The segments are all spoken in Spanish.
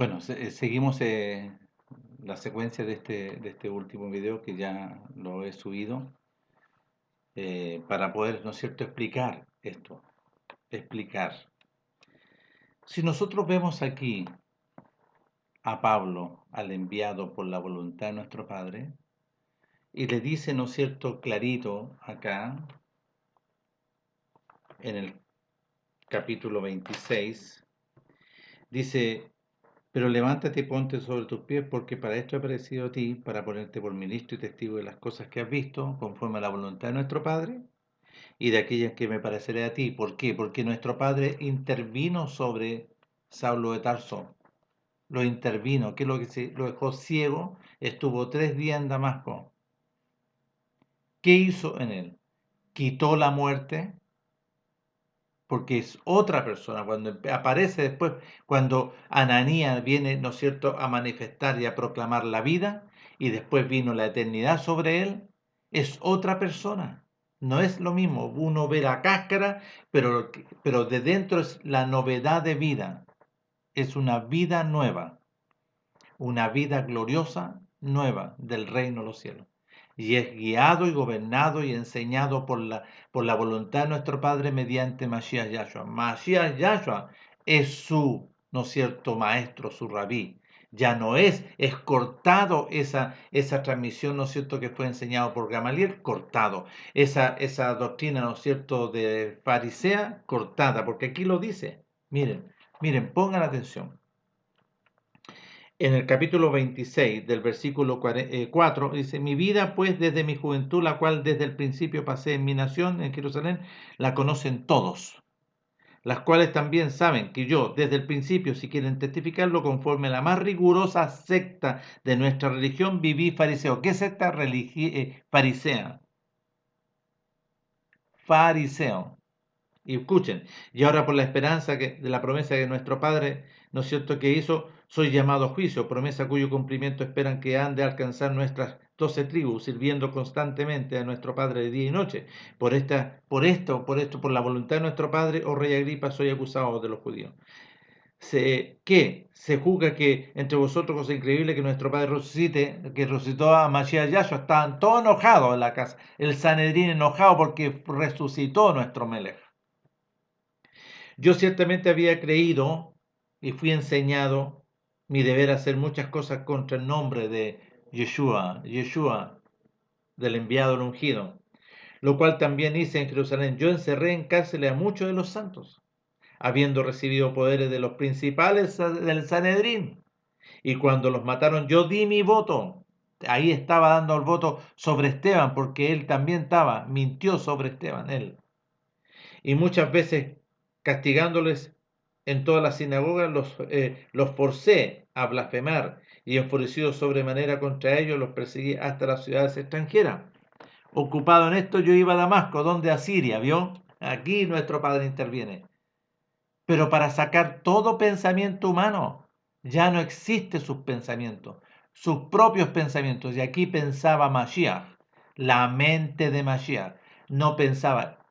Bueno, seguimos la secuencia de este último video que ya lo he subido para poder, ¿no es cierto?, explicar esto, explicar. Si nosotros vemos aquí a Pablo, al enviado por la voluntad de nuestro Padre, y le dice, ¿no es cierto?, clarito acá, en el capítulo 26, dice, pero levántate y ponte sobre tus pies, porque para esto he aparecido a ti, para ponerte por ministro y testigo de las cosas que has visto, conforme a la voluntad de nuestro Padre, y de aquellas que me pareceré a ti. ¿Por qué? Porque nuestro Padre intervino sobre Saulo de Tarso. Lo intervino, que es lo que lo dejó ciego, estuvo 3 días en Damasco. ¿Qué hizo en él? Quitó la muerte, porque es otra persona. Cuando aparece después, cuando Ananías viene, ¿no es cierto?, a manifestar y a proclamar la vida, y después vino la eternidad sobre él, es otra persona. No es lo mismo, uno ve la cáscara, pero de dentro es la novedad de vida, es una vida nueva, una vida gloriosa nueva del reino de los cielos. Y es guiado y gobernado y enseñado por la voluntad de nuestro Padre mediante Mashiach Yahshua. Mashiach Yahshua es su, ¿no es cierto?, maestro, su rabí. Ya no es cortado esa transmisión, ¿no es cierto?, que fue enseñado por Gamaliel, cortado. Esa doctrina, ¿no es cierto?, de farisea, cortada, porque aquí lo dice. Miren, pongan atención. En el capítulo 26 del versículo 4 dice, mi vida pues desde mi juventud, la cual desde el principio pasé en mi nación, en Jerusalén, la conocen todos, las cuales también saben que yo desde el principio, si quieren testificarlo, conforme a la más rigurosa secta de nuestra religión, viví fariseo. ¿Qué secta farisea? Fariseo. Y escuchen, y ahora por la esperanza de la promesa de nuestro Padre, ¿no es cierto?, que hizo, soy llamado a juicio, promesa cuyo cumplimiento esperan que han de alcanzar nuestras 12 tribus, sirviendo constantemente a nuestro Padre de día y noche. Por la voluntad de nuestro Padre, oh Rey Agripa, soy acusado de los judíos. Se juzga que entre vosotros, cosa increíble, que nuestro Padre resucite, que resucitó a Mashiach Yahshua. Estaban todos enojados en la casa, el Sanedrín enojado porque resucitó nuestro Melech. Yo ciertamente había creído y fui enseñado mi deber hacer muchas cosas contra el nombre de Yeshua, del enviado, el ungido, lo cual también hice en Jerusalén. Yo encerré en cárceles a muchos de los santos, habiendo recibido poderes de los principales del Sanedrín. Y cuando los mataron, yo di mi voto. Ahí estaba dando el voto sobre Esteban, porque él también mintió sobre Esteban, él. Y muchas veces castigándoles en todas las sinagogas, los forcé a blasfemar, y enfurecido sobremanera contra ellos los perseguí hasta las ciudades extranjeras. Ocupado en esto, yo iba a Damasco, donde a Siria, ¿vio? Aquí nuestro Padre interviene. Pero para sacar todo pensamiento humano, ya no existe sus pensamientos, sus propios pensamientos. Y aquí pensaba Mashiach, la mente de Mashiach. No pensaba.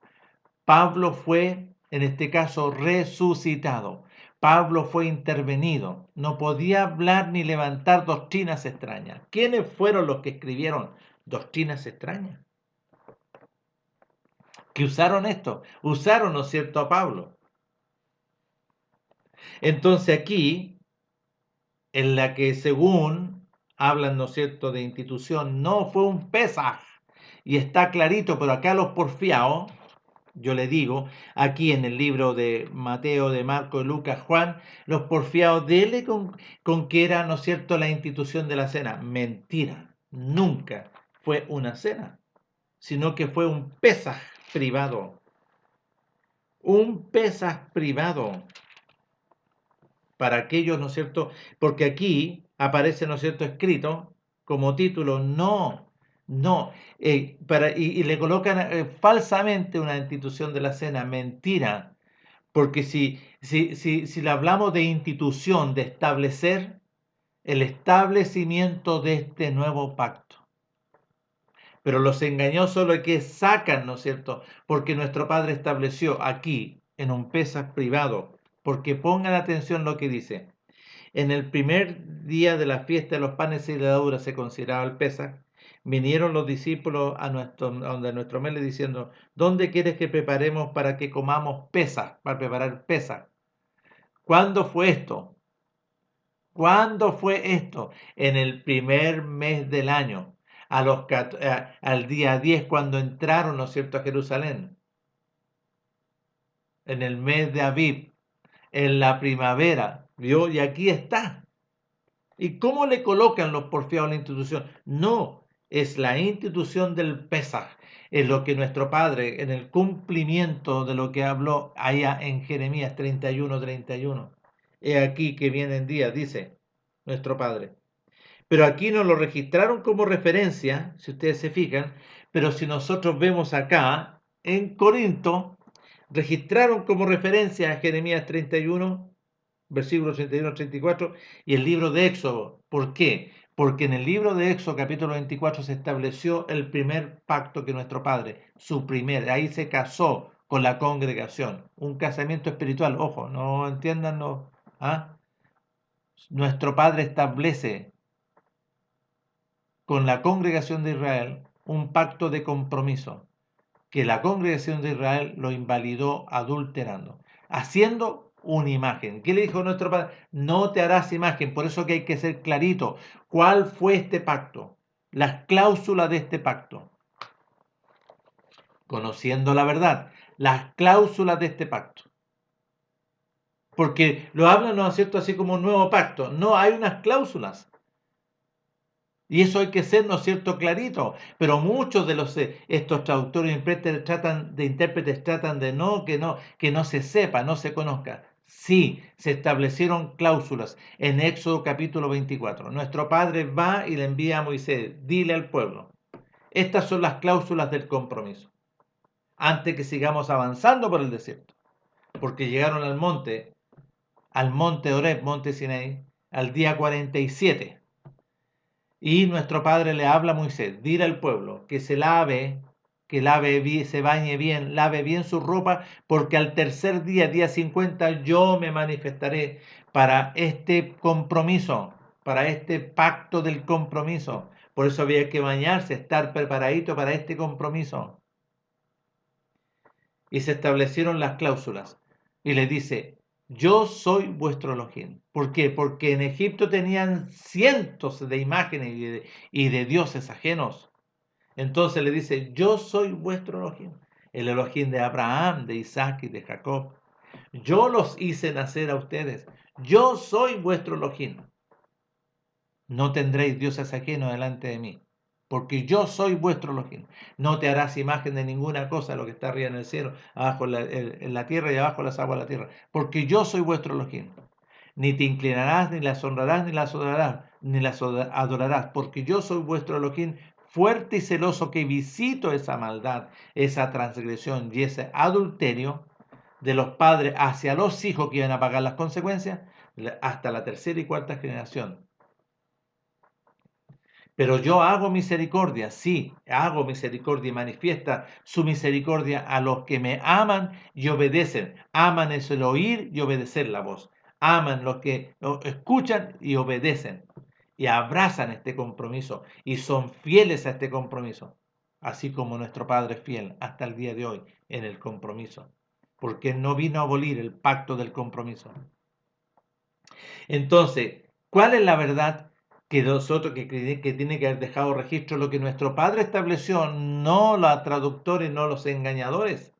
Pablo fue, en este caso, resucitado. Pablo fue intervenido. No podía hablar ni levantar doctrinas extrañas. ¿Quiénes fueron los que escribieron doctrinas extrañas? Que usaron esto. Usaron, ¿no es cierto?, a Pablo. Entonces aquí, en la que según hablan, ¿no es cierto?, de institución, no fue un Pesaj. Y está clarito, pero acá los porfiados, yo le digo, aquí en el libro de Mateo, de Marco, de Lucas, Juan, los porfiados, dele con que era, ¿no es cierto?, la institución de la cena. Mentira, nunca fue una cena, sino que fue un Pesaj privado. Un Pesaj privado para aquellos, ¿no es cierto? Porque aquí aparece, ¿no es cierto?, escrito como título, y le colocan falsamente una institución de la cena, mentira, porque si le hablamos de institución, de establecer, el establecimiento de este nuevo pacto. Pero los engañosos lo que sacan, ¿no es cierto? Porque nuestro Padre estableció aquí, en un Pesaj privado, porque pongan atención lo que dice. en el primer día de la fiesta de los panes sin levadura, se consideraba el Pesaj, vinieron los discípulos a donde nuestro Mele diciendo, ¿dónde quieres que preparemos para que comamos Pesaj, para preparar Pesaj? ¿Cuándo fue esto? ¿Cuándo fue esto? En el primer mes del año, al día 10, cuando entraron, ¿no es cierto?, a Jerusalén, en el mes de Abib, en la primavera, ¿vio? Y aquí está. ¿Y cómo le colocan los porfiados a la institución? No, es la institución del Pesaj, es lo que nuestro Padre, en el cumplimiento de lo que habló allá en Jeremías 31:31. He aquí que vienen días, dice nuestro Padre. Pero aquí no lo registraron como referencia, si ustedes se fijan, pero si nosotros vemos acá, en Corinto, registraron como referencia a Jeremías 31, versículos 31 34, y el libro de Éxodo. ¿Por qué? Porque en el libro de Éxodo, capítulo 24, se estableció el primer pacto que nuestro Padre, ahí se casó con la congregación, un casamiento espiritual, ojo, no entiendan, no, ¿ah? Nuestro Padre establece con la congregación de Israel un pacto de compromiso, que la congregación de Israel lo invalidó adulterando, haciendo una imagen. ¿Qué le dijo nuestro Padre? No te harás imagen, por eso que hay que ser clarito. ¿Cuál fue este pacto? Las cláusulas de este pacto. Conociendo la verdad, las cláusulas de este pacto. Porque lo hablan, ¿no es cierto?, así como un nuevo pacto. No, hay unas cláusulas. Y eso hay que ser, ¿no es cierto?, clarito. Pero muchos de estos traductores intérpretes tratan de que no se sepa, no se conozca. Sí, se establecieron cláusulas en Éxodo capítulo 24. Nuestro Padre va y le envía a Moisés, dile al pueblo. Estas son las cláusulas del compromiso. Antes que sigamos avanzando por el desierto. Porque llegaron al monte Horeb, monte Sinaí, al día 47. Y nuestro Padre le habla a Moisés, dile al pueblo que se bañe bien, lave bien su ropa, porque al tercer día, día 50, yo me manifestaré para este compromiso, para este pacto del compromiso. Por eso había que bañarse, estar preparadito para este compromiso. Y se establecieron las cláusulas. Y le dice, yo soy vuestro Elohim. ¿Por qué? Porque en Egipto tenían cientos de imágenes y de dioses ajenos. Entonces le dice, yo soy vuestro Elohim. El Elohim de Abraham, de Isaac y de Jacob. Yo los hice nacer a ustedes. Yo soy vuestro Elohim. No tendréis dioses ajenos delante de mí, porque yo soy vuestro Elohim. No te harás imagen de ninguna cosa, lo que está arriba en el cielo, abajo en la tierra y abajo las aguas de la tierra, porque yo soy vuestro Elohim. Ni te inclinarás, ni las honrarás, ni las adorarás, porque yo soy vuestro Elohim, fuerte y celoso, que visito esa maldad, esa transgresión y ese adulterio de los padres hacia los hijos que iban a pagar las consecuencias hasta la tercera y cuarta generación. Pero yo hago misericordia, sí, hago misericordia y manifiesta su misericordia a los que me aman y obedecen. Aman es el oír y obedecer la voz. Aman los que escuchan y obedecen. Y abrazan este compromiso y son fieles a este compromiso. Así como nuestro Padre es fiel hasta el día de hoy en el compromiso. Porque no vino a abolir el pacto del compromiso. Entonces, ¿cuál es la verdad? Que nosotros, que tiene que haber dejado registro lo que nuestro Padre estableció, no los traductores, no los engañadores,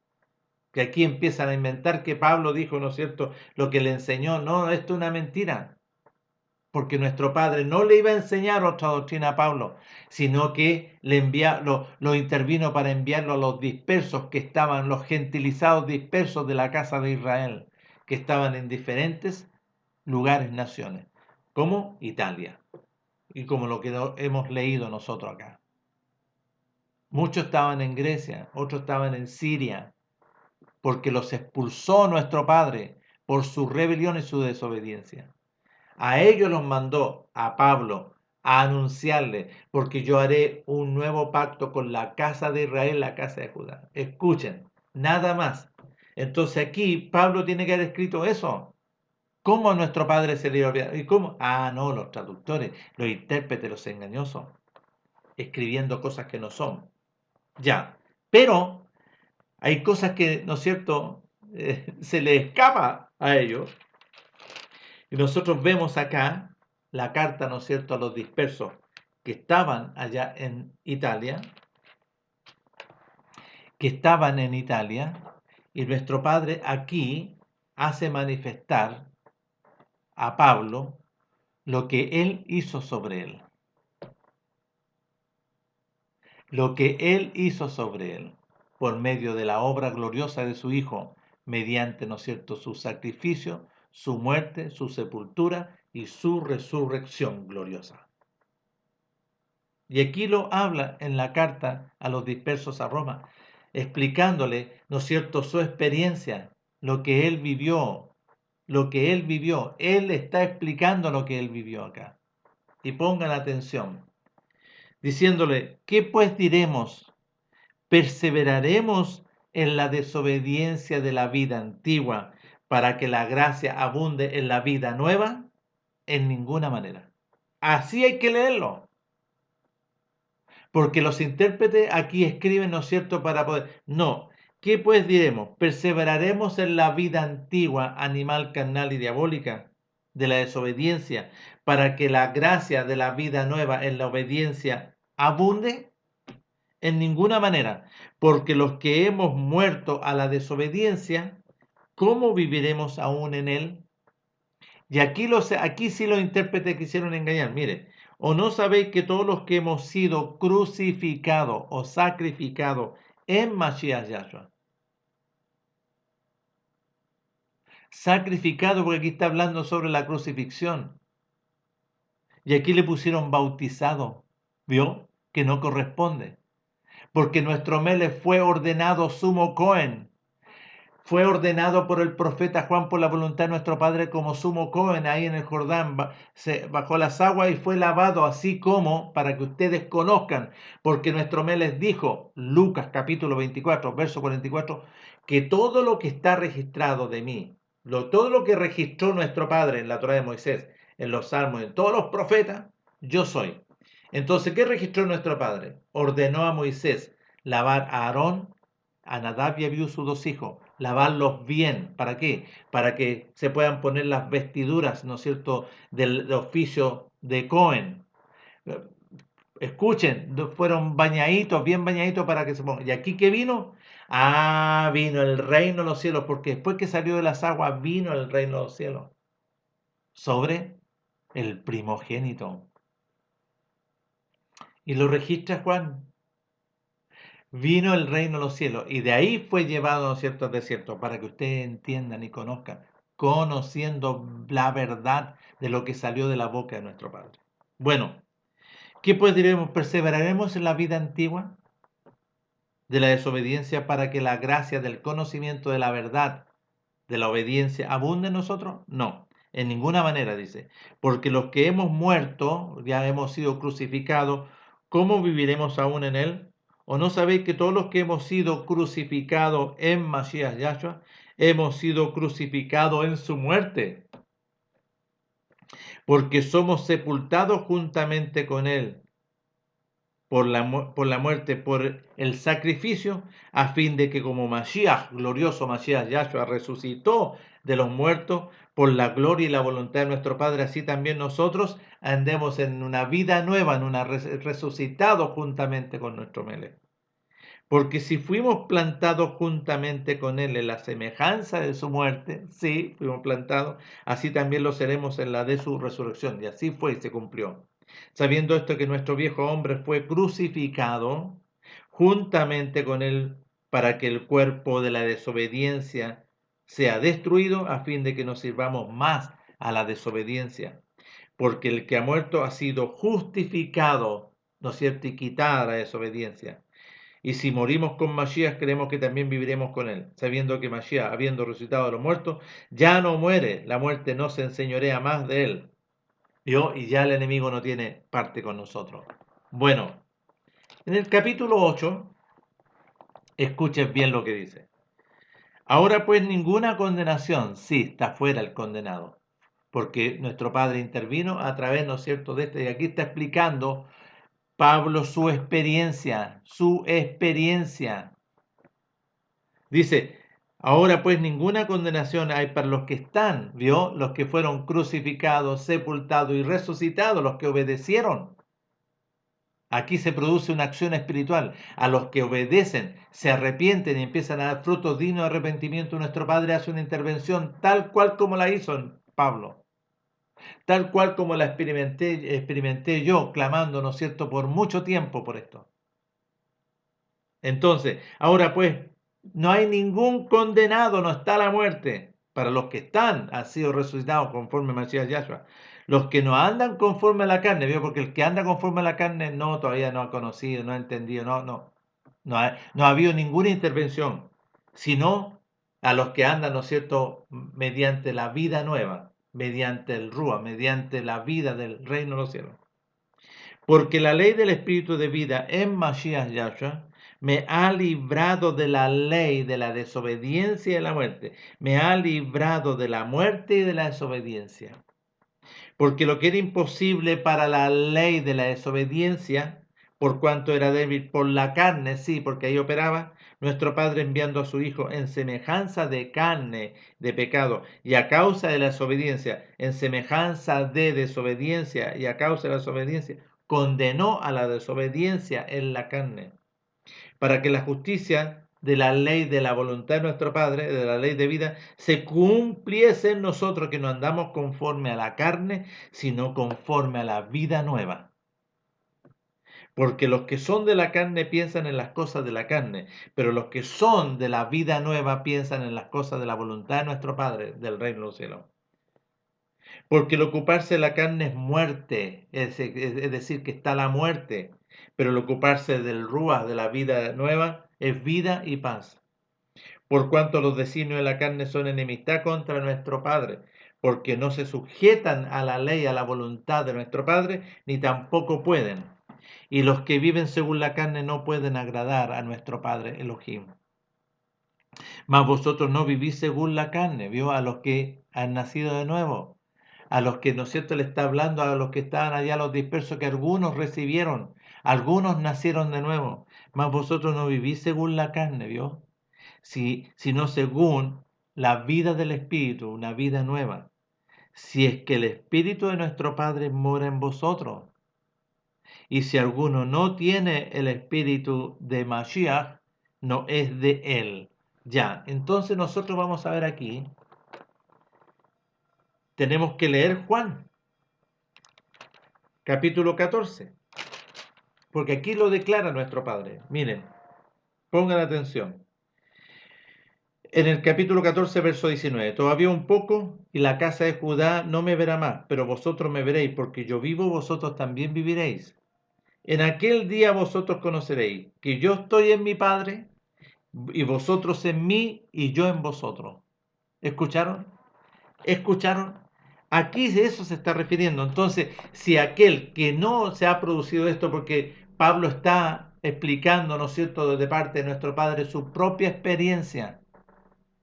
que aquí empiezan a inventar que Pablo dijo, ¿no es cierto?, lo que le enseñó. No, esto es una mentira, porque nuestro Padre no le iba a enseñar otra doctrina a Pablo, sino que lo intervino para enviarlo a los dispersos que estaban, los gentilizados dispersos de la casa de Israel, que estaban en diferentes lugares, naciones, como Italia. Y como lo que hemos leído nosotros acá. Muchos estaban en Grecia, otros estaban en Siria, porque los expulsó nuestro Padre por su rebelión y su desobediencia. A ellos los mandó, a Pablo, a anunciarle, porque yo haré un nuevo pacto con la casa de Israel, la casa de Judá. Escuchen, nada más. Entonces aquí Pablo tiene que haber escrito eso. ¿Cómo a nuestro padre se le olvidó? ¿Y cómo? Ah, no, los traductores, los intérpretes, los engañosos, escribiendo cosas que no son. Ya, pero hay cosas que, ¿no es cierto?, se le escapa a ellos. Y nosotros vemos acá la carta, ¿no es cierto?, a los dispersos que estaban allá en Italia, y nuestro Padre aquí hace manifestar a Pablo lo que él hizo sobre él. Lo que él hizo sobre él, por medio de la obra gloriosa de su Hijo, mediante, ¿no es cierto?, su sacrificio, su muerte, su sepultura y su resurrección gloriosa. Y aquí lo habla en la carta a los dispersos a Roma, explicándole, ¿no es cierto?, su experiencia, lo que él vivió, Él está explicando lo que él vivió acá. Y pongan atención, diciéndole, ¿qué pues diremos? ¿Perseveraremos en la desobediencia de la vida antigua para que la gracia abunde en la vida nueva? En ninguna manera. Así hay que leerlo. Porque los intérpretes aquí escriben, ¿no es cierto?, para poder... No. ¿Qué pues diremos? ¿Perseveraremos en la vida antigua, animal, carnal y diabólica, de la desobediencia, para que la gracia de la vida nueva en la obediencia abunde? En ninguna manera. Porque los que hemos muerto a la desobediencia, ¿cómo viviremos aún en él? Y aquí sí los intérpretes quisieron engañar. Mire, ¿o no sabéis que todos los que hemos sido crucificados o sacrificados en Mashiach Yahshua? Sacrificado, porque aquí está hablando sobre la crucifixión. Y aquí le pusieron bautizado. ¿Vio? Que no corresponde. Porque nuestro Mele fue ordenado sumo Cohen. Fue ordenado por el profeta Juan por la voluntad de nuestro Padre como sumo Cohen ahí en el Jordán, se bajó las aguas y fue lavado, así como, para que ustedes conozcan, porque nuestro Meles dijo, Lucas capítulo 24, verso 44, que todo lo que está registrado de mí, todo lo que registró nuestro Padre en la Torá de Moisés, en los Salmos, en todos los profetas, yo soy. Entonces, ¿qué registró nuestro Padre? Ordenó a Moisés lavar a Aarón, a Nadab y Abiú, sus dos hijos, lavarlos bien. ¿Para qué? Para que se puedan poner las vestiduras, ¿no es cierto?, del oficio de Cohen. Escuchen, fueron bañaditos, bien bañaditos para que se pongan. ¿Y aquí qué vino? Ah, vino el reino de los cielos, porque después que salió de las aguas, vino el reino de los cielos. Sobre el primogénito. Y lo registra Juan. Vino el reino de los cielos y de ahí fue llevado, ¿no es cierto?, al desierto, para que ustedes entiendan y conozcan, conociendo la verdad de lo que salió de la boca de nuestro Padre. Bueno, ¿qué pues diremos? ¿Perseveraremos en la vida antigua de la desobediencia para que la gracia del conocimiento de la verdad, de la obediencia, abunde en nosotros? No, en ninguna manera, dice, porque los que hemos muerto, ya hemos sido crucificados, ¿cómo viviremos aún en él? ¿O no sabéis que todos los que hemos sido crucificados en Mashiach Yahshua, hemos sido crucificados en su muerte? Porque somos sepultados juntamente con él por la muerte, por el sacrificio, a fin de que como Mashiach, glorioso Mashiach Yahshua, resucitó de los muertos por la gloria y la voluntad de nuestro Padre, así también nosotros andemos en una vida nueva, en una resucitado juntamente con nuestro Melech. Porque si fuimos plantados juntamente con Él en la semejanza de su muerte, sí, fuimos plantados, así también lo seremos en la de su resurrección. Y así fue y se cumplió. Sabiendo esto que nuestro viejo hombre fue crucificado juntamente con Él para que el cuerpo de la desobediencia sea destruido a fin de que nos sirvamos más a la desobediencia. Porque el que ha muerto ha sido justificado, ¿no es cierto?, y quitada la desobediencia. Y si morimos con Mashiach, creemos que también viviremos con él, sabiendo que Mashiach, habiendo resucitado a los muertos, ya no muere, la muerte no se enseñorea más de él. Y ya el enemigo no tiene parte con nosotros. Bueno, en el capítulo 8, escuchen bien lo que dice. Ahora pues ninguna condenación, sí, está fuera el condenado. porque nuestro Padre intervino a través, ¿no es cierto?, de este, y aquí está explicando Pablo su experiencia, Dice, ahora pues ninguna condenación hay para los que están, ¿vio? Los que fueron crucificados, sepultados y resucitados, los que obedecieron. Aquí se produce una acción espiritual. A los que obedecen, se arrepienten y empiezan a dar frutos dignos de arrepentimiento, nuestro Padre hace una intervención tal cual como la hizo Pablo, tal cual como la experimenté yo, clamando, ¿no es cierto?, por mucho tiempo por esto. Entonces, ahora pues, no hay ningún condenado, no está la muerte. Para los que están, han sido resucitados conforme a Masías Yahshua. Los que no andan conforme a la carne, ¿vio? Porque el que anda conforme a la carne, no, todavía no ha conocido, no ha entendido, no ha habido ninguna intervención, sino a los que andan, ¿no es cierto?, mediante la vida nueva, mediante el Rúa, mediante la vida del reino de los cielos. Porque la ley del Espíritu de vida en Mashiach Yahshua me ha librado de la ley de la desobediencia y de la muerte. Me ha librado de la muerte y de la desobediencia. Porque lo que era imposible para la ley de la desobediencia, por cuanto era débil por la carne, sí, porque ahí operaba, nuestro Padre enviando a su Hijo en semejanza de carne de pecado y a causa de la desobediencia, en semejanza de desobediencia y a causa de la desobediencia, condenó a la desobediencia en la carne, para que la justicia de la ley de la voluntad de nuestro Padre, de la ley de vida, se cumpliese en nosotros, que no andamos conforme a la carne, sino conforme a la vida nueva. Porque los que son de la carne piensan en las cosas de la carne, pero los que son de la vida nueva piensan en las cosas de la voluntad de nuestro Padre, del reino de los cielos. Porque el ocuparse de la carne es muerte, es decir, que está la muerte, pero el ocuparse del Ruach, de la vida nueva, es vida y paz. Por cuanto los designios de la carne son enemistad contra nuestro Padre, porque no se sujetan a la ley, a la voluntad de nuestro Padre, ni tampoco pueden. Y los que viven según la carne no pueden agradar a nuestro Padre Elohim. Mas vosotros no vivís según la carne, ¿vio? A los que han nacido de nuevo, a los que, ¿no es cierto?, le está hablando a los que estaban allá, los dispersos, que algunos recibieron, algunos nacieron de nuevo, mas vosotros no vivís según la carne, ¿vio? Sino según la vida del Espíritu, una vida nueva. Si es que el Espíritu de nuestro Padre mora en vosotros, y si alguno no tiene el Espíritu de Mashiach, no es de él. Ya, entonces nosotros vamos a ver aquí, tenemos que leer Juan, capítulo 14, porque aquí lo declara nuestro Padre. Miren, pongan atención. En el capítulo 14, verso 19, todavía un poco y la casa de Judá no me verá más, pero vosotros me veréis, porque yo vivo, vosotros también viviréis. En aquel día vosotros conoceréis que yo estoy en mi Padre, y vosotros en mí, y yo en vosotros. ¿Escucharon? ¿Escucharon? Aquí de eso se está refiriendo. Entonces, si aquel que no se ha producido esto, porque Pablo está explicando, ¿no es cierto?, de parte de nuestro Padre su propia experiencia,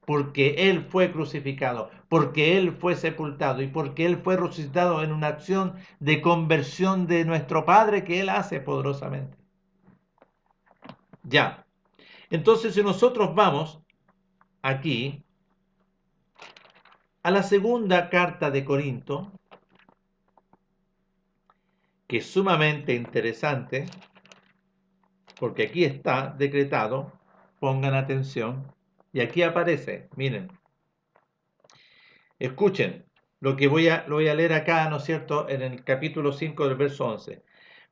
porque Él fue crucificado, porque Él fue sepultado y porque Él fue resucitado en una acción de conversión de nuestro Padre que Él hace poderosamente. Ya. Entonces, si nosotros vamos aquí a la segunda carta de Corinto, que es sumamente interesante, porque aquí está decretado, pongan atención, y aquí aparece, miren, escuchen lo que lo voy a leer acá, ¿no es cierto?, en el capítulo 5 del verso 11.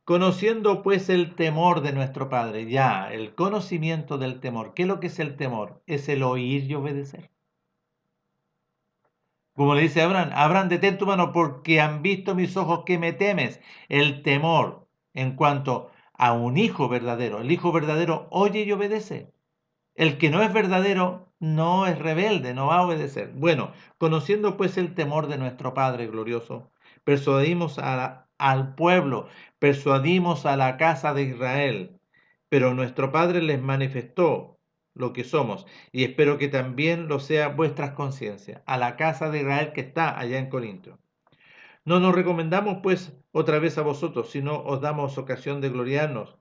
Conociendo pues el temor de nuestro Padre, ya, el conocimiento del temor. ¿Qué es lo que es el temor? Es el oír y obedecer. Como le dice a Abraham, Abraham, detén tu mano porque han visto mis ojos que me temes. El temor en cuanto a un hijo verdadero. El hijo verdadero oye y obedece. El que no es verdadero no es rebelde, no va a obedecer. Bueno, conociendo pues el temor de nuestro Padre glorioso, persuadimos al pueblo, persuadimos a la casa de Israel, pero nuestro Padre les manifestó lo que somos, y espero que también lo sea vuestras conciencias, a la casa de Israel que está allá en Corinto. No nos recomendamos pues otra vez a vosotros, sino os damos ocasión de gloriarnos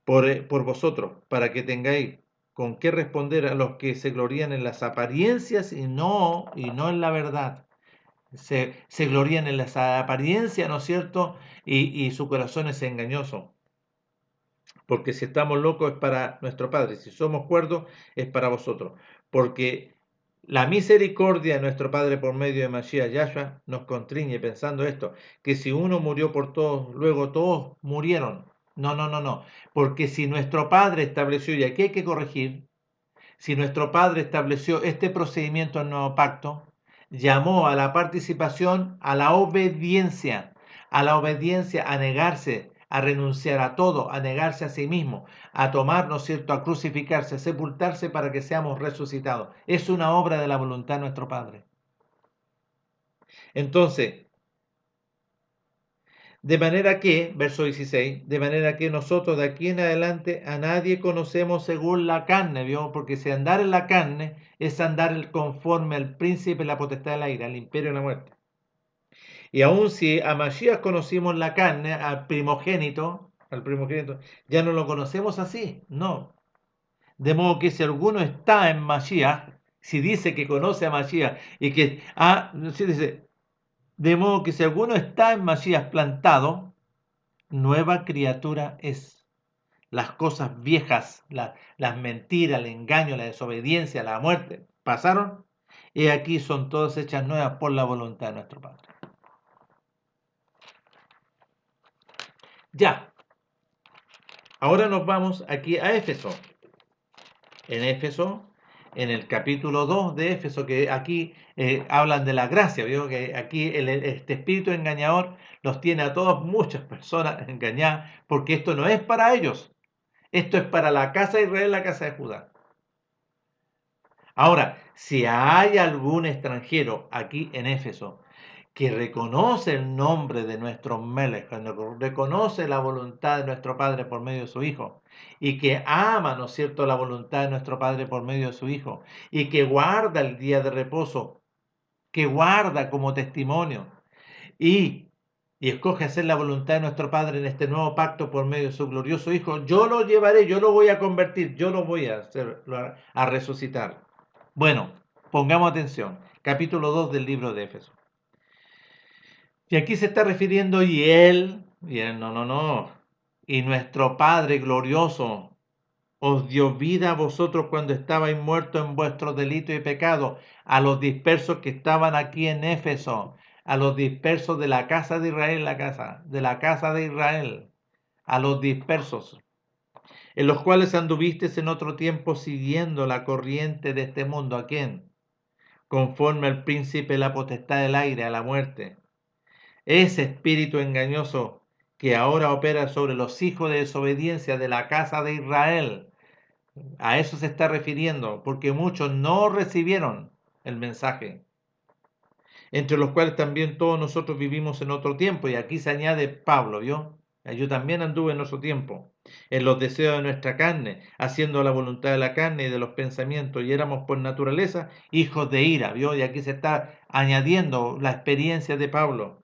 por vosotros, para que tengáis con qué responder a los que se glorían en las apariencias y no en la verdad. Se glorían en las apariencias, ¿no es cierto? Y su corazón es engañoso. Porque si estamos locos es para nuestro Padre, si somos cuerdos es para vosotros. Porque la misericordia de nuestro Padre por medio de Mashiach Yahshua nos constriñe pensando esto, que si uno murió por todos, luego todos murieron. No, no, no, no. Porque si nuestro Padre estableció, y aquí hay que corregir, si nuestro Padre estableció este procedimiento en nuevo pacto, llamó a la participación, a la obediencia, a negarse, a renunciar a todo, a negarse a sí mismo, a tomar, ¿no es cierto?, a crucificarse, a sepultarse para que seamos resucitados. Es una obra de la voluntad de nuestro Padre. Entonces, de manera que, verso 16, de manera que nosotros de aquí en adelante a nadie conocemos según la carne, ¿vio? Porque si andar en la carne es andar conforme al príncipe de la potestad del aire, al imperio de la muerte. Y aun si a Mashiach conocimos la carne, al primogénito, ya no lo conocemos así, no. De modo que si alguno está en Mashiach, si dice que conoce a Mashiach y que, sí dice, de modo que si alguno está en Mashiach plantado, nueva criatura es. Las cosas viejas, las mentiras, el engaño, la desobediencia, la muerte, pasaron y aquí son todas hechas nuevas por la voluntad de nuestro Padre. Ya, ahora nos vamos aquí a Éfeso. En Éfeso, en el capítulo 2 de Éfeso, que aquí hablan de la gracia, ¿vio? Que aquí este espíritu engañador los tiene a todas muchas personas engañadas, porque esto no es para ellos, esto es para la casa de Israel, la casa de Judá. Ahora, si hay algún extranjero aquí en Éfeso que reconoce el nombre de nuestro Melech, cuando reconoce la voluntad de nuestro Padre por medio de su Hijo, y que ama, ¿no es cierto?, la voluntad de nuestro Padre por medio de su Hijo, y que guarda el día de reposo, que guarda como testimonio, y, y escoge hacer la voluntad de nuestro Padre en este nuevo pacto por medio de su glorioso Hijo, yo lo llevaré, yo lo voy a convertir, yo lo voy a hacer, a resucitar. Bueno, pongamos atención, capítulo 2 del libro de Éfeso. Y aquí se está refiriendo no. Y nuestro Padre glorioso os dio vida a vosotros cuando estabais muertos en vuestros delitos y pecados, a los dispersos que estaban aquí en Éfeso, a los dispersos de la casa de Israel, de la casa de Israel, a los dispersos, en los cuales anduvisteis en otro tiempo siguiendo la corriente de este mundo. ¿A quién? Conforme al príncipe de la potestad del aire, a la muerte. Ese espíritu engañoso que ahora opera sobre los hijos de desobediencia de la casa de Israel. A eso se está refiriendo, porque muchos no recibieron el mensaje, entre los cuales también todos nosotros vivimos en otro tiempo. Y aquí se añade Pablo, ¿vio? Yo también anduve en otro tiempo, en los deseos de nuestra carne, haciendo la voluntad de la carne y de los pensamientos, y éramos por naturaleza hijos de ira, ¿vio? Y aquí se está añadiendo la experiencia de Pablo,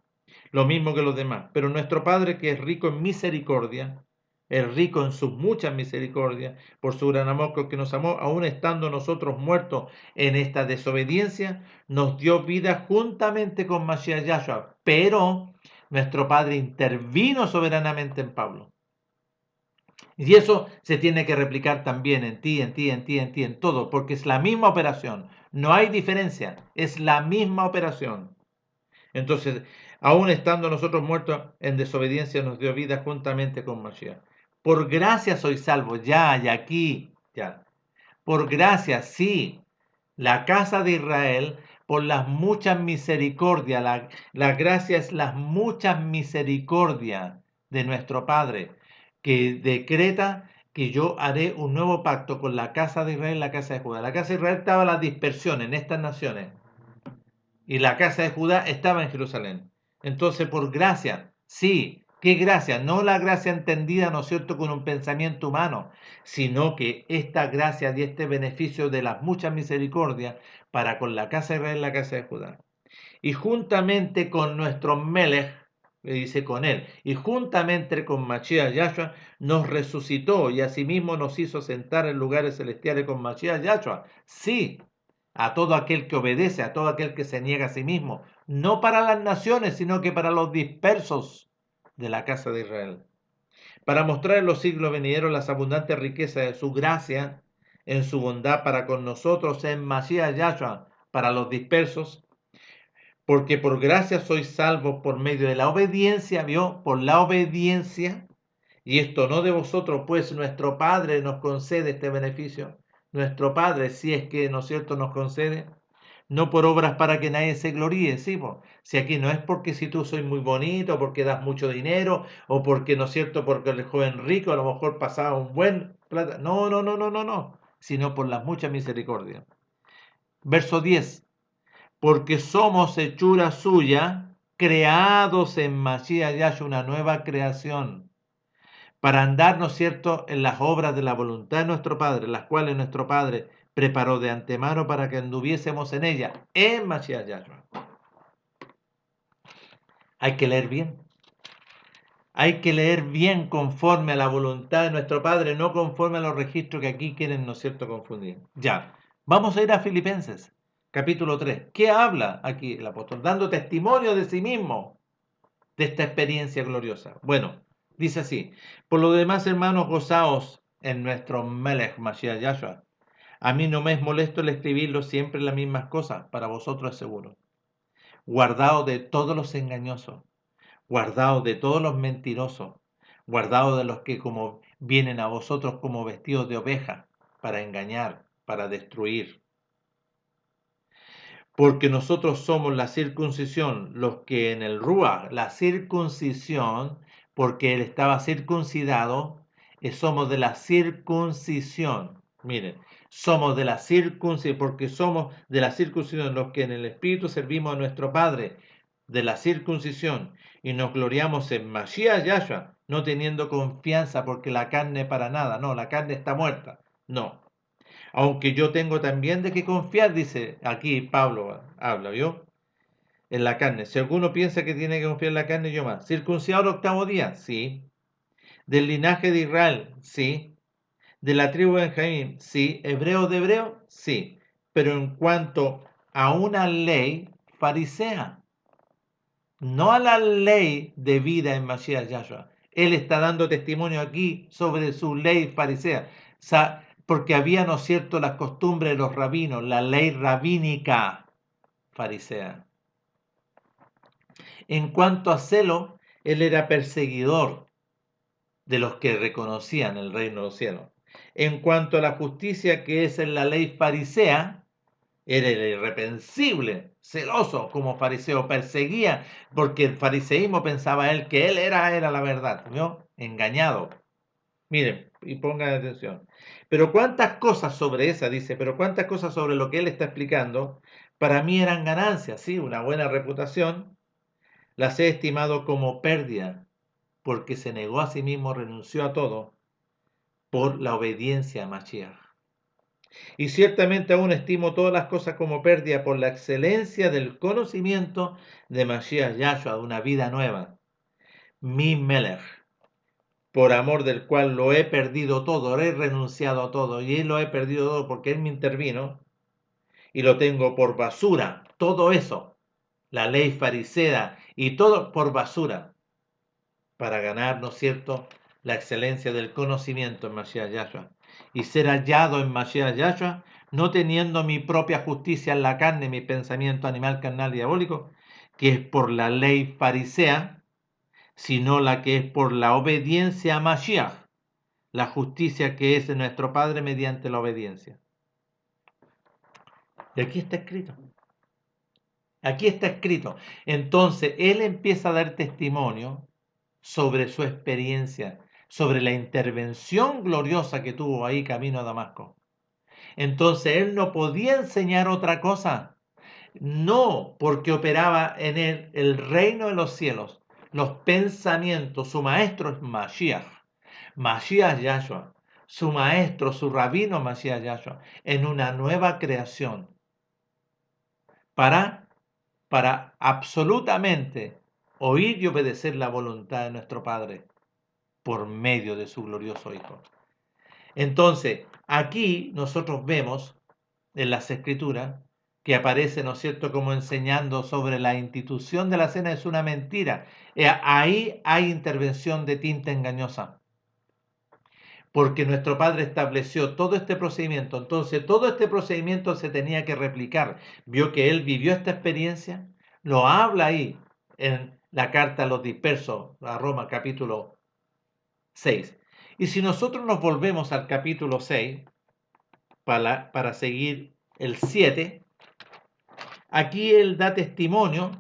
lo mismo que los demás. Pero nuestro Padre, que es rico en misericordia, es rico en sus muchas misericordias, por su gran amor con que nos amó, aun estando nosotros muertos en esta desobediencia, nos dio vida juntamente con Mashiach Yahshua. Pero nuestro Padre intervino soberanamente en Pablo. Y eso se tiene que replicar también en ti, en todo, porque es la misma operación. No hay diferencia, es la misma operación. Entonces, aún estando nosotros muertos en desobediencia, nos dio vida juntamente con Mashiach. Por gracia soy salvo, ya, y aquí, ya. Por gracia, sí, la casa de Israel, por las muchas misericordias, la gracia es las muchas misericordias de nuestro Padre, que decreta que yo haré un nuevo pacto con la casa de Israel y la casa de Judá. La casa de Israel estaba la dispersión en estas naciones y la casa de Judá estaba en Jerusalén. Entonces, por gracia, sí, ¿qué gracia? No la gracia entendida, ¿no es cierto?, con un pensamiento humano, sino que esta gracia y este beneficio de las muchas misericordias para con la casa de Israel y la casa de Judá. y juntamente con nuestro Melech, le dice con él, y juntamente con Mashiach Yahshua, nos resucitó y asimismo nos hizo sentar en lugares celestiales con Mashiach Yahshua. Sí, a todo aquel que obedece, a todo aquel que se niega a sí mismo, no para las naciones, sino que para los dispersos de la casa de Israel, para mostrar en los siglos venideros las abundantes riquezas de su gracia, en su bondad para con nosotros en Mashiach Yahshua, para los dispersos, porque por gracia sois salvos por medio de la obediencia, ¿vio? Por la obediencia, y esto no de vosotros, pues nuestro Padre nos concede este beneficio. Nuestro Padre, si es que, ¿no es cierto?, nos concede, no por obras para que nadie se gloríe, ¿sí? Po? Si aquí no es porque si tú sois muy bonito, porque das mucho dinero, o porque, ¿no es cierto?, porque el joven rico a lo mejor pasaba un buen plata. No, no, no, no, no, no, sino por las muchas misericordias. Verso 10. Porque somos hechura suya, creados en Mashiach Yahshua, una nueva creación, para andar, ¿no es cierto?, en las obras de la voluntad de nuestro Padre, las cuales nuestro Padre preparó de antemano para que anduviésemos en ella, en Mashiach Yahshua. Hay que leer bien. Hay que leer bien conforme a la voluntad de nuestro Padre, no conforme a los registros que aquí quieren, ¿no es cierto?, confundir. Ya, vamos a ir a Filipenses, capítulo 3. ¿Qué habla aquí el apóstol? Dando testimonio de sí mismo, de esta experiencia gloriosa. Bueno, dice así: por lo demás, hermanos, gozaos en nuestro Melech Mashiach Yahshua. A mí no me es molesto el escribirlo siempre las mismas cosas, para vosotros es seguro. Guardaos de todos los engañosos, guardaos de todos los mentirosos, guardaos de los que como vienen a vosotros como vestidos de oveja, para engañar, para destruir. Porque nosotros somos la circuncisión, los que en el Ruach, la circuncisión, porque él estaba circuncidado, somos de la circuncisión. Miren, somos de la circuncisión, porque somos de la circuncisión, los que en el Espíritu servimos a nuestro Padre, de la circuncisión, y nos gloriamos en Mashiach Yahshua, no teniendo confianza porque la carne para nada, no, la carne está muerta, no. Aunque yo tengo también de qué confiar, dice aquí Pablo, habla, ¿vio? En la carne. Si alguno piensa que tiene que confiar en la carne, yo más. ¿Circuncidado el octavo día? Sí. ¿Del linaje de Israel? Sí. ¿De la tribu de Benjamín? Sí. ¿Hebreo de hebreo? Sí. Pero en cuanto a una ley farisea, no a la ley de vida en Mashiach Yahshua. Él está dando testimonio aquí sobre su ley farisea. Porque había, ¿no es cierto?, las costumbres de los rabinos, la ley rabínica farisea. En cuanto a celo, él era perseguidor de los que reconocían el reino de los cielos. En cuanto a la justicia que es en la ley farisea, era el irreprensible, celoso como fariseo, perseguía, porque el fariseísmo pensaba él que él era la verdad, ¿no? Engañado. Miren, y pongan atención. Pero cuántas cosas sobre esa, dice, pero cuántas cosas sobre lo que él está explicando, para mí eran ganancias, sí, una buena reputación, las he estimado como pérdida, porque se negó a sí mismo, renunció a todo, por la obediencia a Mashiach. Y ciertamente aún estimo todas las cosas como pérdida por la excelencia del conocimiento de Mashiach Yahshua, de una vida nueva, mi Melech, por amor del cual lo he perdido todo, he renunciado a todo, y lo he perdido todo porque Él me intervino, y lo tengo por basura, todo eso, la ley farisea, y todo por basura, para ganar, ¿no es cierto?, la excelencia del conocimiento en Mashiach Yahshua, y ser hallado en Mashiach Yahshua, no teniendo mi propia justicia en la carne, mi pensamiento animal, carnal y diabólico, que es por la ley farisea, sino la que es por la obediencia a Mashiach, la justicia que es de nuestro Padre mediante la obediencia. Y aquí está escrito. Aquí está escrito. Entonces, él empieza a dar testimonio sobre su experiencia, sobre la intervención gloriosa que tuvo ahí camino a Damasco. Entonces, él no podía enseñar otra cosa. No, porque operaba en él el reino de los cielos, los pensamientos. Su maestro es Mashiach, Mashiach Yahshua. Su maestro, su rabino Mashiach Yahshua, en una nueva creación. ¿Para para absolutamente oír y obedecer la voluntad de nuestro Padre por medio de su glorioso Hijo. Entonces, aquí nosotros vemos en las Escrituras que aparece, ¿no es cierto?, como enseñando sobre la institución de la cena es una mentira. Ahí hay intervención de tinta engañosa, porque nuestro Padre estableció todo este procedimiento. Entonces, todo este procedimiento se tenía que replicar. Vio que Él vivió esta experiencia, lo habla ahí en la carta a los dispersos, a Roma, capítulo 6. Y si nosotros nos volvemos al capítulo 6, para seguir el 7, aquí Él da testimonio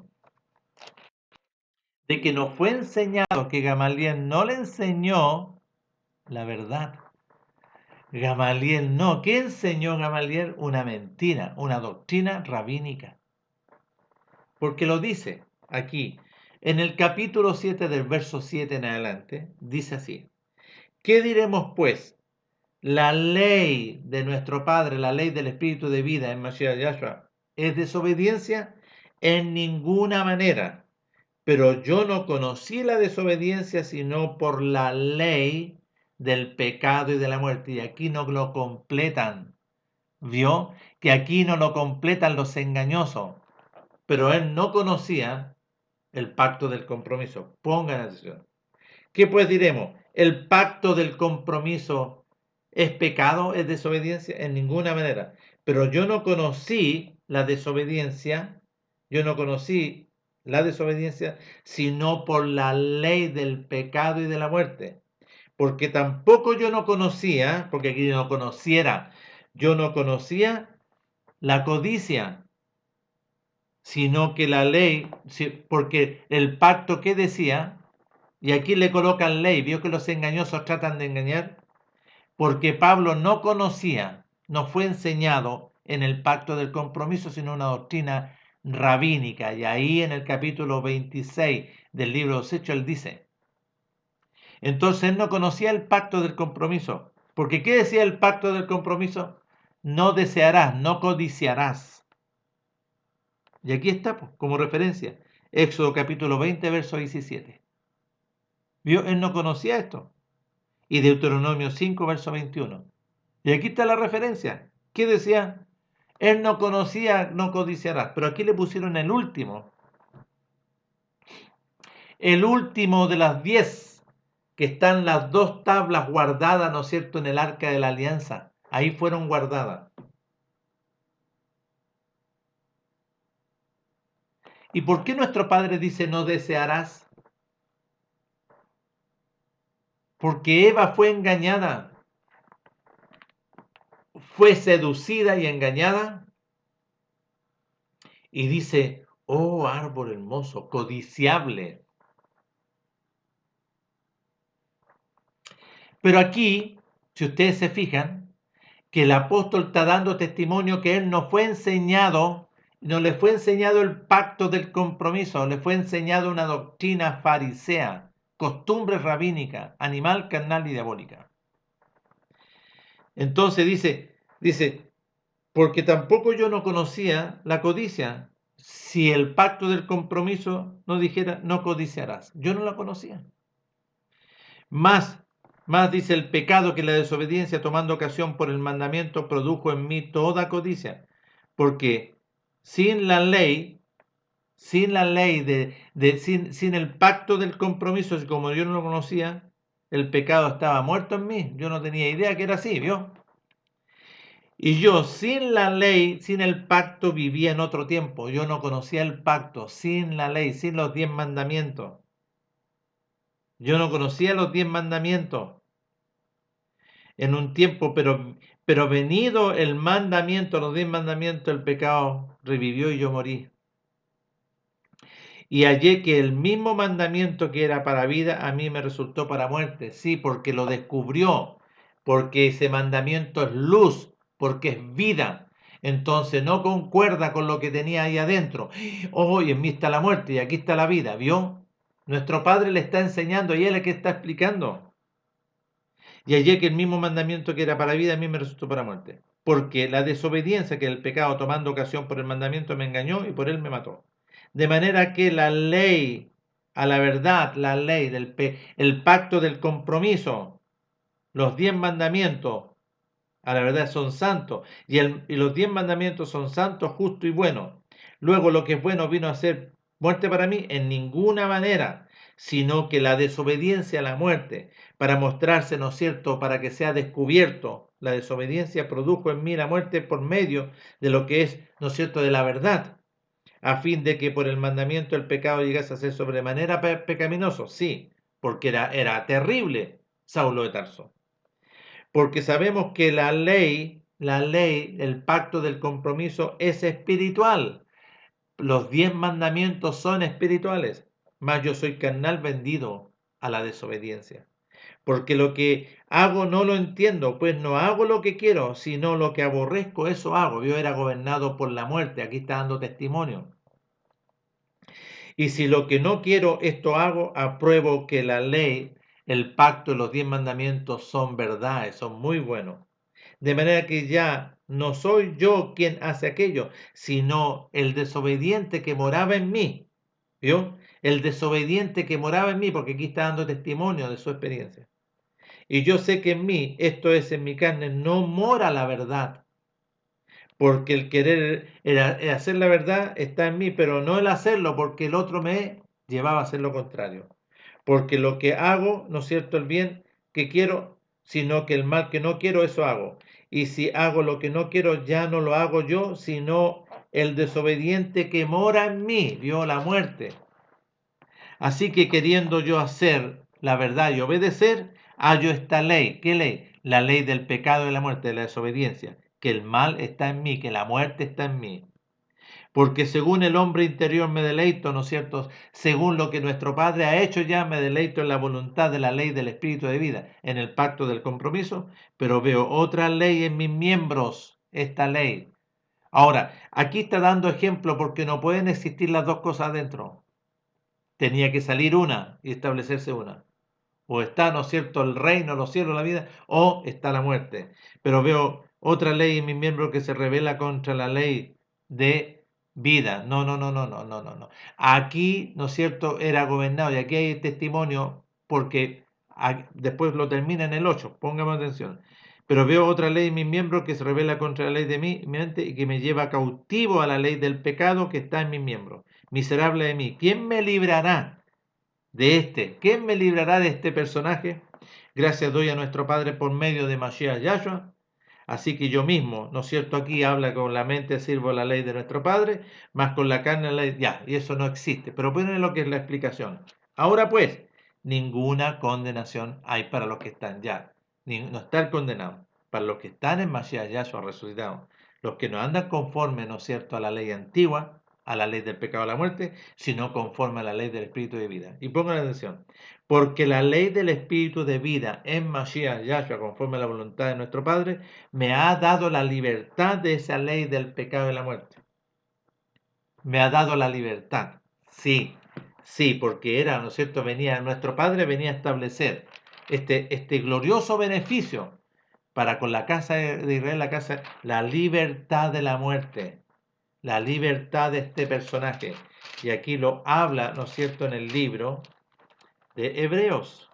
de que nos fue enseñado, que Gamaliel no le enseñó la verdad. Gamaliel no. ¿Qué enseñó Gamaliel? Una mentira, una doctrina rabínica. Porque lo dice aquí, en el capítulo 7 del verso 7 en adelante, dice así: ¿qué diremos pues? La ley de nuestro Padre, la ley del Espíritu de vida en Mashiach Yahshua, ¿es desobediencia? En ninguna manera. Pero yo no conocí la desobediencia sino por la ley del pecado y de la muerte. Y aquí no lo completan. ¿Vio? Que aquí no lo completan los engañosos. Pero él no conocía el pacto del compromiso. Pongan atención. ¿Qué pues diremos? ¿El pacto del compromiso es pecado, es desobediencia? En ninguna manera. Pero yo no conocí la desobediencia. Yo no conocí la desobediencia, sino por la ley del pecado y de la muerte. Porque tampoco yo no conocía, porque aquí yo no conocía la codicia, sino que la ley, porque el pacto que decía, y aquí le colocan ley, vio que los engañosos tratan de engañar, porque Pablo no conocía, no fue enseñado en el pacto del compromiso, sino una doctrina rabínica. Y ahí en el capítulo 26 del libro de los Hechos, él dice, entonces él no conocía el pacto del compromiso, porque ¿qué decía el pacto del compromiso? No desearás, no codiciarás. Y aquí está, pues, como referencia, Éxodo capítulo 20, verso 17. ¿Vio? Él no conocía esto. Y Deuteronomio 5, verso 21. Y aquí está la referencia. ¿Qué decía? Él no conocía, no codiciarás. Pero aquí le pusieron el último. El último de las 10, que están las dos tablas guardadas, ¿no es cierto?, en el arca de la alianza. Ahí fueron guardadas. ¿Y por qué nuestro Padre dice no desearás? Porque Eva fue engañada, fue seducida y engañada. Y dice, oh árbol hermoso, codiciable. Pero aquí, si ustedes se fijan, que el apóstol está dando testimonio que él no fue enseñado, no le fue enseñado el pacto del compromiso, le fue enseñado una doctrina farisea, costumbre rabínica, animal, carnal y diabólica. Entonces dice, porque tampoco yo no conocía la codicia, si el pacto del compromiso no dijera, no codiciarás. Yo no la conocía. Más dice el pecado que la desobediencia, tomando ocasión por el mandamiento, produjo en mí toda codicia. Porque sin la ley, sin el pacto del compromiso, como yo no lo conocía, el pecado estaba muerto en mí. Yo no tenía idea que era así, ¿vio? Y yo sin la ley, sin el pacto, vivía en otro tiempo. Yo no conocía el pacto, sin la ley, sin los 10 mandamientos. Yo no conocía los 10 mandamientos en un tiempo, pero venido el mandamiento, los 10 mandamientos, el pecado revivió y yo morí. Y hallé que el mismo mandamiento que era para vida, a mí me resultó para muerte. Sí, porque lo descubrió, porque ese mandamiento es luz, porque es vida. Entonces no concuerda con lo que tenía ahí adentro. Oh, y en mí está la muerte y aquí está la vida, ¿vio? Nuestro Padre le está enseñando y Él es el que está explicando. Y hallé que el mismo mandamiento que era para vida, a mí me resultó para muerte. Porque la desobediencia, que el pecado tomando ocasión por el mandamiento, me engañó y por él me mató. De manera que la ley, a la verdad, la ley el pacto del compromiso, los 10 mandamientos, a la verdad son santos, y los 10 mandamientos son santos, justos y buenos. Luego lo que es bueno vino a ser muerte para mí en ninguna manera, sino que la desobediencia a la muerte, para mostrarse, ¿no es cierto?, para que sea descubierto. La desobediencia produjo en mí la muerte por medio de lo que es, ¿no es cierto?, de la verdad, a fin de que por el mandamiento el pecado llegase a ser sobremanera pecaminoso. Sí, porque era terrible Saulo de Tarso. Porque sabemos que la ley, el pacto del compromiso es espiritual. Los 10 mandamientos son espirituales, mas yo soy carnal vendido a la desobediencia. Porque lo que hago no lo entiendo, pues no hago lo que quiero, sino lo que aborrezco, eso hago. Yo era gobernado por la muerte, aquí está dando testimonio. Y si lo que no quiero, esto hago, apruebo que la ley, el pacto y los 10 mandamientos son verdades, son muy buenos. De manera que ya no soy yo quien hace aquello, sino el desobediente que moraba en mí. ¿Vio? El desobediente que moraba en mí, porque aquí está dando testimonio de su experiencia. Y yo sé que en mí, esto es en mi carne, no mora la verdad. Porque el querer hacer la verdad está en mí, pero no el hacerlo, porque el otro me llevaba a hacer lo contrario. Porque lo que hago, no es cierto, el bien que quiero, sino que el mal que no quiero, eso hago. Y si hago lo que no quiero, ya no lo hago yo, sino el desobediente que mora en mí, vio la muerte. Así que queriendo yo hacer la verdad y obedecer, hallo esta ley. ¿Qué ley? La ley del pecado y la muerte, de la desobediencia. Que el mal está en mí, que la muerte está en mí. Porque según el hombre interior me deleito, ¿no es cierto? Según lo que nuestro Padre ha hecho ya, me deleito en la voluntad de la ley del Espíritu de vida, en el pacto del compromiso, pero veo otra ley en mis miembros, esta ley. Ahora, aquí está dando ejemplo porque no pueden existir las dos cosas dentro. Tenía que salir una y establecerse una. O está, ¿no es cierto?, el reino, los cielos, la vida, o está la muerte. Pero veo otra ley en mis miembros que se revela contra la ley de vida. No, no, no, no, no, no, no, no. Aquí, ¿no es cierto?, era gobernado, y aquí hay testimonio, porque después lo termina en el 8, póngame atención. Pero veo otra ley en mis miembros que se revela contra la ley de mi mente y que me lleva cautivo a la ley del pecado que está en mis miembros. Miserable de mí, ¿quién me librará de este? ¿Quién me librará de este personaje? Gracias doy a nuestro Padre por medio de Mashiach Yahshua. Así que yo mismo, ¿no es cierto? Aquí habla con la mente, sirvo la ley de nuestro Padre, más con la carne, la ley. Ya, y eso no existe. Pero ponen lo que es la explicación. Ahora pues, ninguna condenación hay para los que están ya. No están condenados. Para los que están en Mashiach Yahshua resucitado. Los que no andan conforme, ¿no es cierto?, a la ley antigua, a la ley del pecado de la muerte, sino conforme a la ley del Espíritu de vida. Y pongan atención, porque la ley del Espíritu de vida en Mashiach Yahshua, conforme a la voluntad de nuestro Padre, me ha dado la libertad de esa ley del pecado y la muerte. Me ha dado la libertad. Sí, sí, porque era, ¿no es cierto?, nuestro Padre venía a establecer este glorioso beneficio para con la casa de Israel, la libertad de la muerte, la libertad de este personaje. Y aquí lo habla, ¿no es cierto?, en el libro de Hebreos.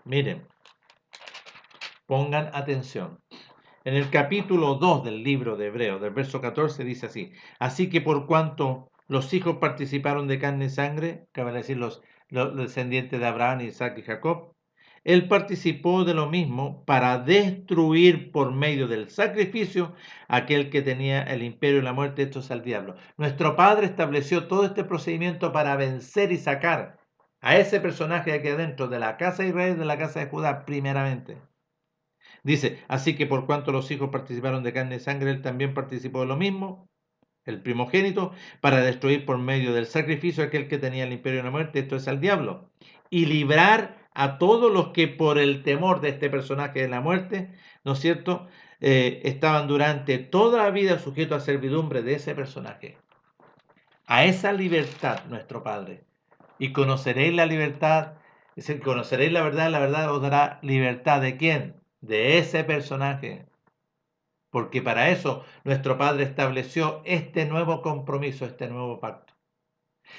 Miren, pongan atención. En el capítulo 2 del libro de Hebreos, del verso 14, dice así: así que por cuanto los hijos participaron de carne y sangre, que van a decir los descendientes de Abraham, Isaac y Jacob, él participó de lo mismo para destruir por medio del sacrificio aquel que tenía el imperio y la muerte, esto es al diablo. Nuestro Padre estableció todo este procedimiento para vencer y sacar a ese personaje aquí adentro de la casa de Israel, de la casa de Judá, primeramente. Dice, así que por cuanto los hijos participaron de carne y sangre, él también participó de lo mismo, el primogénito, para destruir por medio del sacrificio aquel que tenía el imperio de la muerte, esto es al diablo, y librar a todos los que por el temor de este personaje de la muerte, ¿no es cierto?, estaban durante toda la vida sujetos a servidumbre de ese personaje. A esa libertad, nuestro Padre. Y conoceréis la libertad, es decir, conoceréis la verdad os dará libertad. ¿De quién? De ese personaje. Porque para eso nuestro Padre estableció este nuevo compromiso, este nuevo pacto.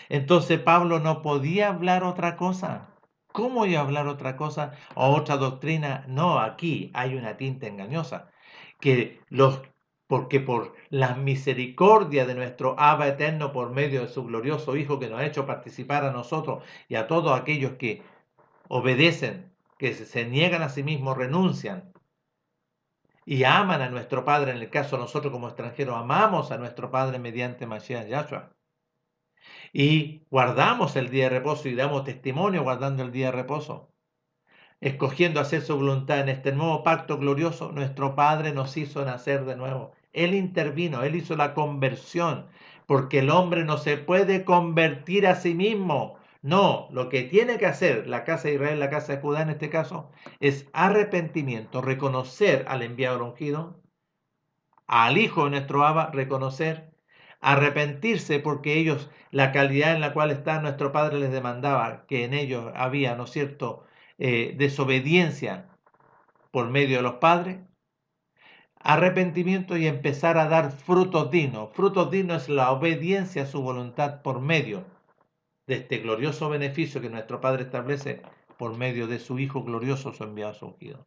Entonces Pablo no podía hablar otra cosa. ¿Cómo iba a hablar otra cosa o otra doctrina? No, aquí hay una tinta engañosa. Que los, porque por la misericordia de nuestro Abba eterno por medio de su glorioso Hijo que nos ha hecho participar a nosotros y a todos aquellos que obedecen, que se niegan a sí mismos, renuncian y aman a nuestro Padre, en el caso de nosotros como extranjeros, amamos a nuestro Padre mediante Mashiach Yahshua. Y guardamos el día de reposo y damos testimonio guardando el día de reposo, escogiendo hacer su voluntad en este nuevo pacto glorioso. Nuestro Padre nos hizo nacer de nuevo. Él intervino, Él hizo la conversión, porque el hombre no se puede convertir a sí mismo. No, lo que tiene que hacer la casa de Israel, la casa de Judá en este caso, es arrepentimiento, reconocer al enviado ungido, al Hijo de nuestro Abba, reconocer, arrepentirse porque ellos, la calidad en la cual está nuestro Padre les demandaba que en ellos había, ¿no es cierto?, desobediencia por medio de los padres, arrepentimiento y empezar a dar frutos dignos. Frutos dignos es la obediencia a su voluntad por medio de este glorioso beneficio que nuestro Padre establece por medio de su Hijo glorioso, su enviado ungido.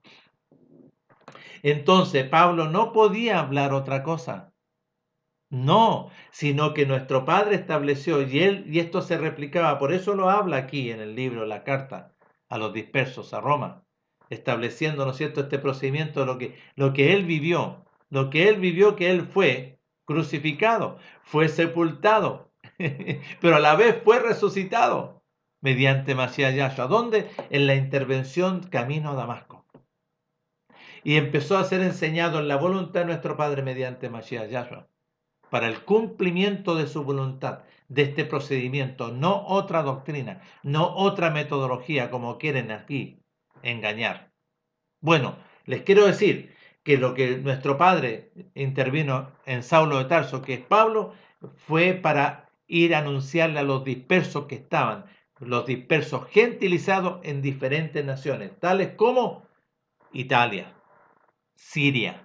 Entonces Pablo no podía hablar otra cosa. No, sino que nuestro Padre estableció y esto se replicaba, por eso lo habla aquí en el libro, la carta a los dispersos a Roma, estableciendo, ¿no es cierto?, este procedimiento de lo que él vivió que él fue crucificado, fue sepultado, pero a la vez fue resucitado mediante Mashiach Yahshua. ¿Dónde? En la intervención camino a Damasco. Y empezó a ser enseñado en la voluntad de nuestro Padre mediante Mashiach Yahshua, para el cumplimiento de su voluntad, de este procedimiento, no otra doctrina, no otra metodología como quieren aquí engañar. Bueno, les quiero decir que lo que nuestro Padre intervino en Saulo de Tarso, que es Pablo, fue para ir a anunciarle a los dispersos que estaban, los dispersos gentilizados en diferentes naciones, tales como Italia, Siria,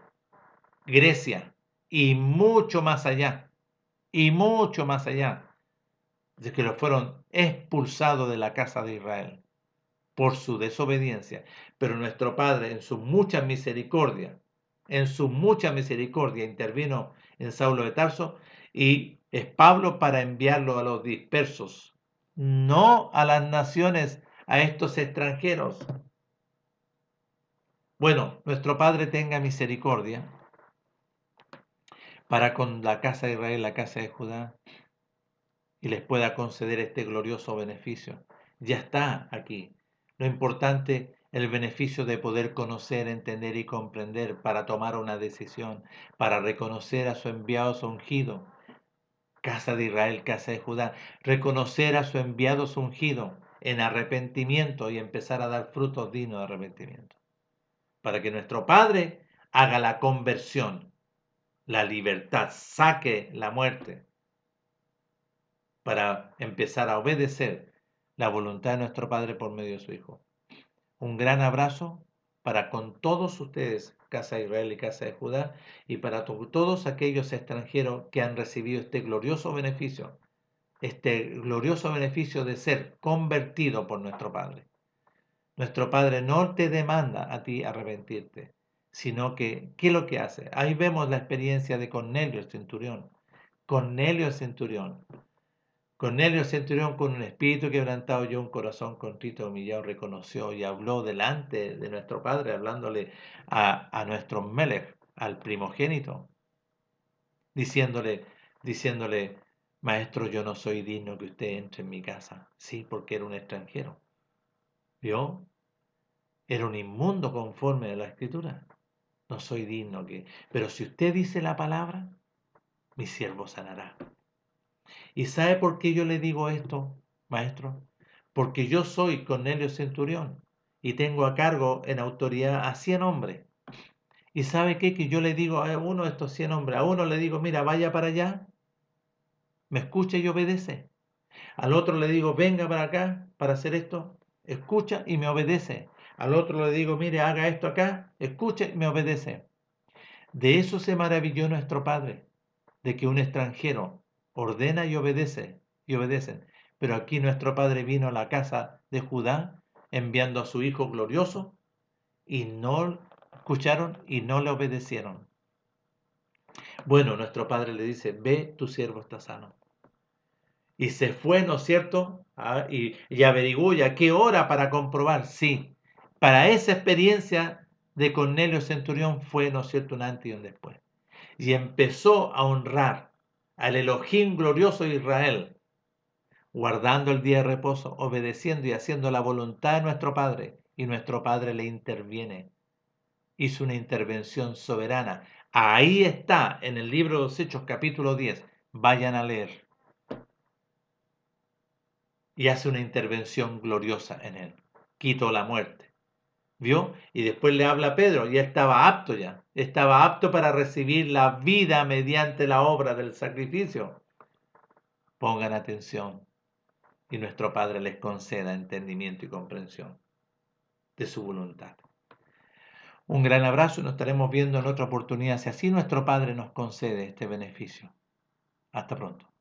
Grecia y mucho más allá. Y mucho más allá, de que los fueron expulsados de la casa de Israel por su desobediencia. Pero nuestro Padre, en su mucha misericordia, intervino en Saulo de Tarso y es Pablo para enviarlo a los dispersos, no a las naciones, a estos extranjeros. Bueno, nuestro Padre tenga misericordia para con la casa de Israel, la casa de Judá, y les pueda conceder este glorioso beneficio. Ya está aquí. Lo importante, el beneficio de poder conocer, entender y comprender para tomar una decisión, para reconocer a su enviado, su ungido, casa de Israel, casa de Judá, reconocer a su enviado, su ungido, en arrepentimiento y empezar a dar frutos dignos de arrepentimiento. Para que nuestro Padre haga la conversión, la libertad, saque la muerte, para empezar a obedecer la voluntad de nuestro Padre por medio de su Hijo. Un gran abrazo para con todos ustedes, casa de Israel y casa de Judá, y para todos aquellos extranjeros que han recibido este glorioso beneficio de ser convertido por nuestro Padre. Nuestro Padre no te demanda a ti arrepentirte, sino que, ¿qué es lo que hace? Ahí vemos la experiencia de Cornelio el centurión. Cornelio el centurión con un espíritu quebrantado y un corazón contrito y humillado reconoció y habló delante de nuestro Padre, hablándole a nuestro Melech, al primogénito, diciéndole, Maestro, yo no soy digno que usted entre en mi casa. Sí, porque era un extranjero. ¿Vio? Era un inmundo conforme a la Escritura. No soy digno que... Pero si usted dice la palabra, mi siervo sanará. ¿Y sabe por qué yo le digo esto, maestro? Porque yo soy Cornelio Centurión y tengo a cargo en autoridad a 100 hombres. ¿Y sabe qué? Que yo le digo a uno de estos 100 hombres, a uno le digo, mira, vaya para allá, me escucha y obedece. Al otro le digo, venga para acá para hacer esto, escucha y me obedece. Al otro le digo, mire, haga esto acá, escucha y me obedece. De eso se maravilló nuestro Padre, de que un extranjero ordena y obedece y obedecen. Pero aquí nuestro Padre vino a la casa de Judá enviando a su Hijo glorioso y no escucharon y no le obedecieron. Bueno, nuestro Padre le dice, ve, tu siervo está sano. Y se fue, ¿no es cierto? Y averiguó ya qué hora para comprobar. Sí, para esa experiencia de Cornelio Centurión fue, ¿no es cierto?, un antes y un después. Y empezó a honrar al Elohim glorioso de Israel, guardando el día de reposo, obedeciendo y haciendo la voluntad de nuestro Padre. Y nuestro Padre le interviene. Hizo una intervención soberana. Ahí está, en el libro de los Hechos, capítulo 10. Vayan a leer. Y hace una intervención gloriosa en él. Quitó la muerte. ¿Vio? Y después le habla a Pedro, ya estaba apto ya. Estaba apto para recibir la vida mediante la obra del sacrificio. Pongan atención y nuestro Padre les conceda entendimiento y comprensión de su voluntad. Un gran abrazo y nos estaremos viendo en otra oportunidad si así nuestro Padre nos concede este beneficio. Hasta pronto.